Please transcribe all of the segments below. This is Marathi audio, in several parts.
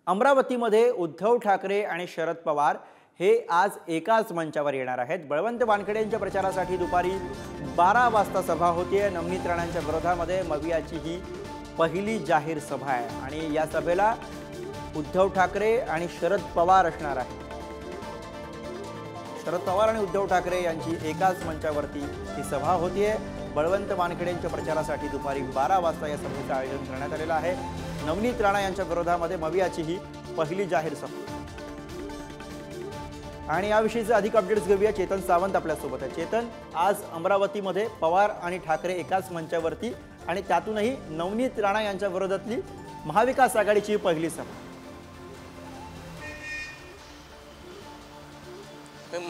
अमरावतीमध्ये उद्धव ठाकरे आणि शरद पवार हे आज एकाच मंचावर येणार आहेत। बळवंत वानखेडे यांच्या प्रचारासाठी दुपारी 12 वाजता सभा होतीये। नवनीत राणांच्या विरोधामध्ये मवियाची ही पहिली जाहीर सभा आहे आणि या सभेला उद्धव ठाकरे आणि शरद पवार असणार आहेत। शरद पवार आणि उद्धव ठाकरे यांची एकाच मंचावरती ही सभा होतीये। बळवंत वानखेडे यांच्या प्रचारासाठी दुपारी 12 वाजता या सभेचं आयोजन करण्यात आलेलं आहे। नवनीत राणा यांच्या विरोधामध्ये मवियाची ही पहिली जाहीर सभा आणि याविषयीचे अधिक अपडेट्स घेऊया। चेतन सावंत आपल्या सोबत आहे। चेतन, आज अमरावतीमध्ये पवार आणि ठाकरे एकाच मंचावरती आणि त्यातूनही नवनीत राणा यांच्या विरोधातली महाविकास आघाडीची पहिली सभा।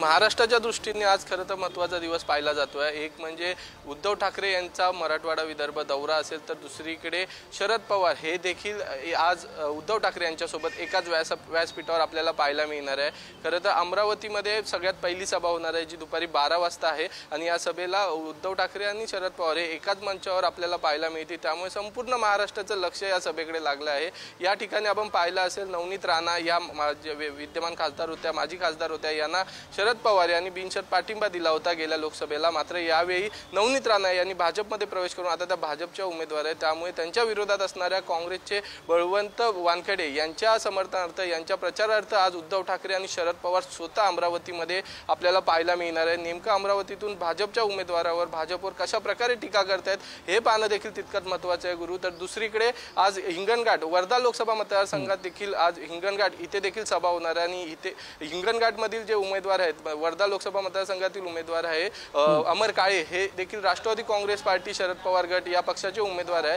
महाराष्ट्राच्या दृष्टीने आज खरं तर महत्त्वाचा दिवस पाहिला जातोय। एक म्हणजे उद्धव ठाकरे यांचा मराठवाडा विदर्भ दौरा असेल, तर दुसरीकडे शरद पवार हे देखील आज उद्धव ठाकरे यांच्यासोबत एकाच व्यासपीठावर आपल्याला पाहायला मिळणार आहे। खरं तर अमरावतीमध्ये सगळ्यात पहिली सभा होणार आहे जी दुपारी 12 वाजता आहे आणि या सभेला उद्धव ठाकरे आणि शरद पवार हे एकाच मंचावर आपल्याला पाहायला मिळतील। त्यामुळे संपूर्ण महाराष्ट्राचं लक्ष या सभेकडे लागलं आहे। या ठिकाणी आपण पाहिलं असेल, नवनीत राणा या विद्यमान खासदार होत्या, माजी खासदार होत्या, यांना शरद पवार यांनी बिनशर्त पाठिंबा दिला होता गेल्या लोकसभेला। मात्र यावेळी नवनीत राणा यांनी भाजपमध्ये प्रवेश करून आता त्या भाजपच्या उमेदवार आहेत, त्यामुळे त्यांच्या विरोधात असणाऱ्या काँग्रेसचे बळवंत वानखेडे यांच्या समर्थनार्थ, यांच्या प्रचारार्थ आज उद्धव ठाकरे आणि शरद पवार स्वतः अमरावतीमध्ये आपल्याला पाहायला मिळणार आहे। नेमकं अमरावतीतून भाजपच्या उमेदवारावर भाजपवर कशा प्रकारे टीका करतायत हे पाहणं देखील तितकंच महत्त्वाचं आहे गुरु। तर दुसरीकडे आज हिंगणघाट वर्धा लोकसभा मतदारसंघात देखील आज हिंगणघाट इथे देखील सभा होणार आहे आणि इथे हिंगणघाटमधील जे उमेदवार आहेत, वर्धा लोकसभा मतदारसंघातील उमेदवार आहे अमर काळे, हे देखील राष्ट्रवादी काँग्रेस पार्टी शरद पवार गट या पक्षाचे उमेदवार आहे।